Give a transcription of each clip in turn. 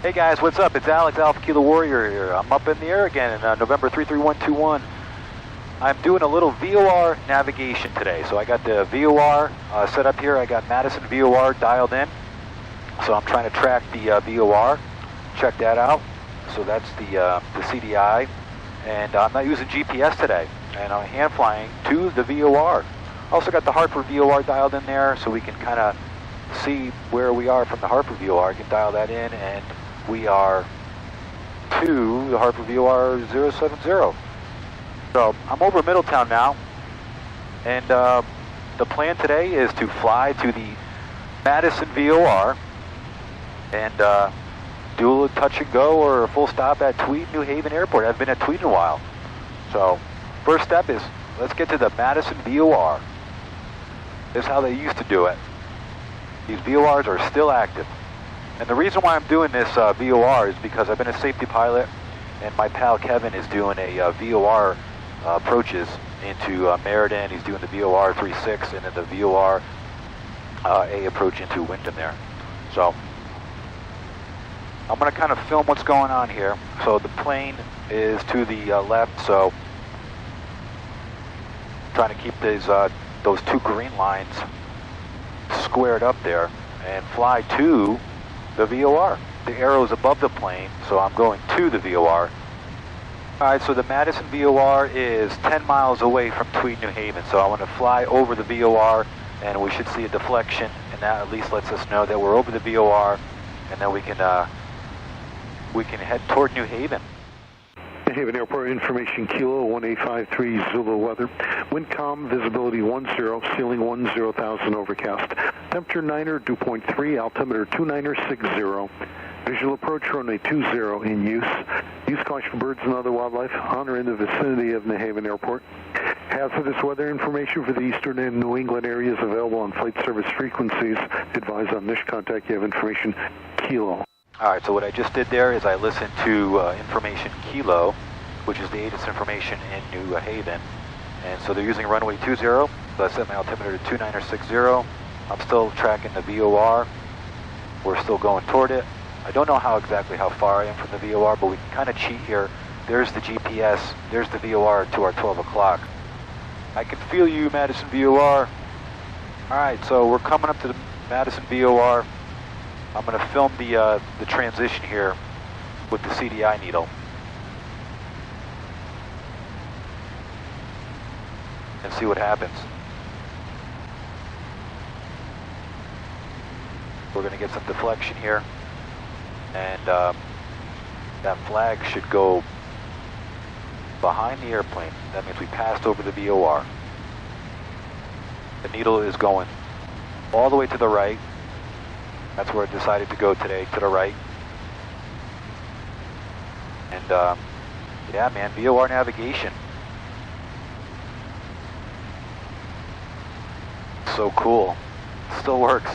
Hey guys, what's up? It's Alex, Alpha Kilo Warrior here. I'm up in the air again in November 33121. I'm doing a little VOR navigation today. So I got the VOR set up here. I got Madison VOR dialed in. So I'm trying to track the VOR. Check that out. So that's the CDI. And I'm not using GPS today. And I'm hand flying to the VOR. Also got the Hartford VOR dialed in there so we can kind of see where we are from the Hartford VOR. I can dial that in, and we are to the Hartford VOR 070. So I'm over Middletown now, and the plan today is to fly to the Madison VOR and do a little touch and go or a full stop at Tweed New Haven Airport. I haven't been at Tweed in a while. So first step is let's get to the Madison VOR. This is how they used to do it. These VORs are still active. And the reason why I'm doing this VOR is because I've been a safety pilot, and my pal Kevin is doing a VOR approaches into Meriden. He's doing the VOR 36 and then the VOR A approach into Wyndham there. So I'm going to kind of film what's going on here. So the plane is to the left, so trying to keep those two green lines squared up there and fly to the VOR. The arrow's above the plane, so I'm going to the VOR. Alright, so the Madison VOR is 10 miles away from Tweed New Haven, so I want to fly over the VOR, and we should see a deflection, and that at least lets us know that we're over the VOR, and then we can head toward New Haven. New Haven Airport information, Kilo 1853 Zulu weather. Wind calm, visibility 10, ceiling 10,000 overcast. Temperature 9er, dew point 3, altimeter 2960. Visual approach runway 20 in use. Use caution for birds and other wildlife on or in the vicinity of New Haven Airport. Hazardous weather information for the eastern and New England areas available on flight service frequencies. Advise on this contact. You have information, Kilo. Alright, so what I just did there is I listened to information Kilo, which is the ATIS information in New Haven. And so they're using runway 20, so I set my altimeter to 2960. I'm still tracking the VOR. We're still going toward it. I don't know exactly how far I am from the VOR, but we can kind of cheat here. There's the GPS, there's the VOR to our 12 o'clock. I can feel you, Madison VOR. Alright, so we're coming up to the Madison VOR. I'm going to film the transition here with the CDI needle. And see what happens. We're going to get some deflection here. And that flag should go behind the airplane. That means we passed over the VOR. The needle is going all the way to the right. That's where I decided to go today, to the right. And yeah, man, VOR navigation. So cool. Still works.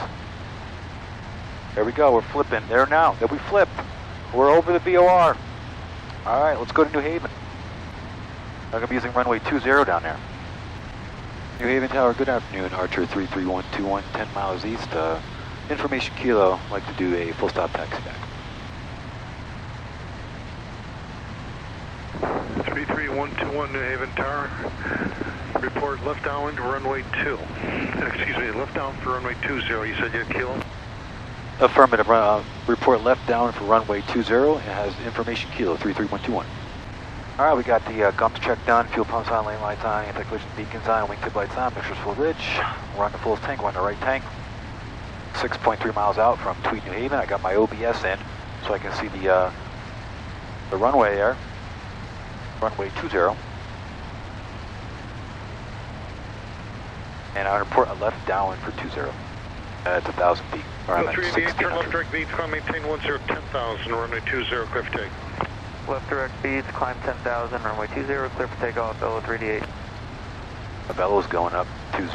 There we go, we're flipping. There now, there we flipped. We're over the VOR. All right, let's go to New Haven. I'm gonna be using runway 20 down there. New Haven Tower, good afternoon. Archer 33121, 10 miles east. Information Kilo, I'd like to do a full stop taxi back. 33121 New Haven Tower. Report left downwind to runway 2. Excuse me, left down for runway 20. You said you had Kilo? Affirmative. Report left down for runway 20. It has information Kilo 33121. All right, we got the gumps check done, fuel pumps on, lane lights on, anti-collision beacons on, wingtip lights on, mixtures full ridge. We're on the full tank, we're on the right tank. 6.3 miles out from Tweed New Haven. I got my OBS in so I can see the runway there. Runway 20. And I report a left downwind for 20. It's 1,000 feet. Or I'm at 388, turn left direct beats, climb maintain 10,000, runway 20, clear for take. Left direct beats, climb 10,000, runway 20, clear for takeoff, Avelo 388. Avelo's going up 20.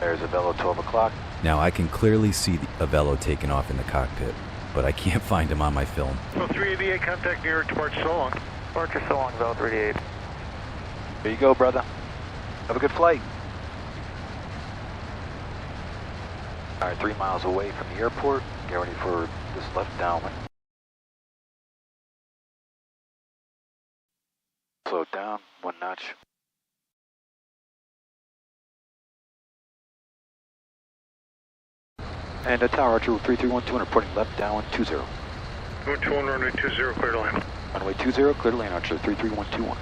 There's Avelo 12 o'clock. Now I can clearly see the Avelo taking off in the cockpit, but I can't find him on my film. Well, 388, contact near departure so long. Departure so long, Avelo 388. There you go, brother. Have a good flight. All right, 3 miles away from the airport. Get ready for this left downwind. Slow it down 1 notch. And Tower Archer 331-200, reporting left downwind 20. 21, runway 20, clear to land. Runway 20, clear to land, Archer 33121.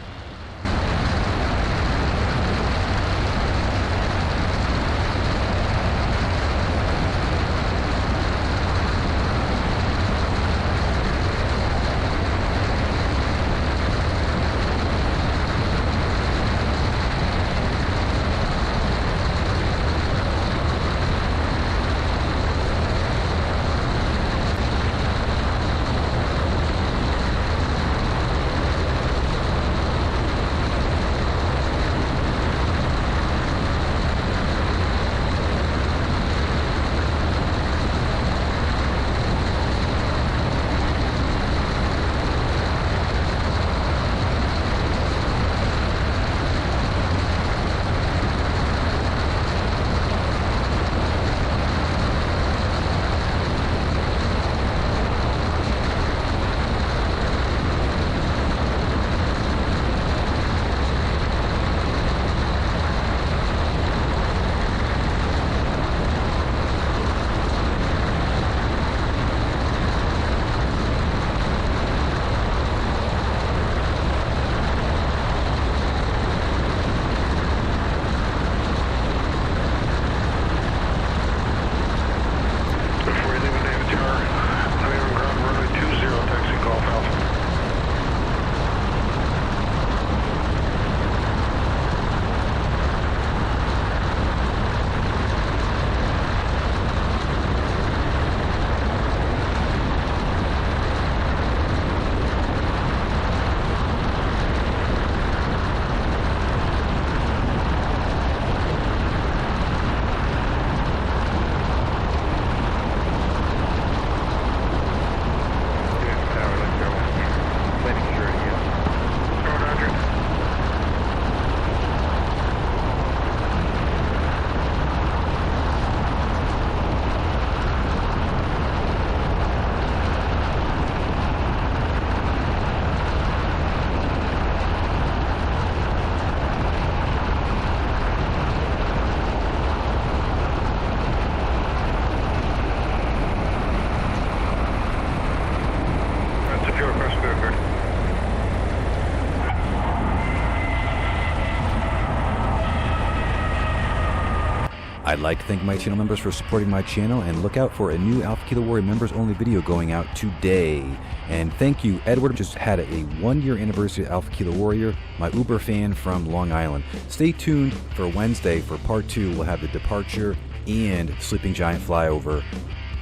I'd like to thank my channel members for supporting my channel, and look out for a new Alpha Kilo Warrior members only video going out today. And thank you, Edward just had a 1-year anniversary of Alpha Kilo Warrior, my Uber fan from Long Island. Stay tuned for Wednesday for part 2. We'll have the departure and Sleeping Giant flyover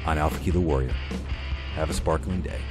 on Alpha Kilo Warrior. Have a sparkling day.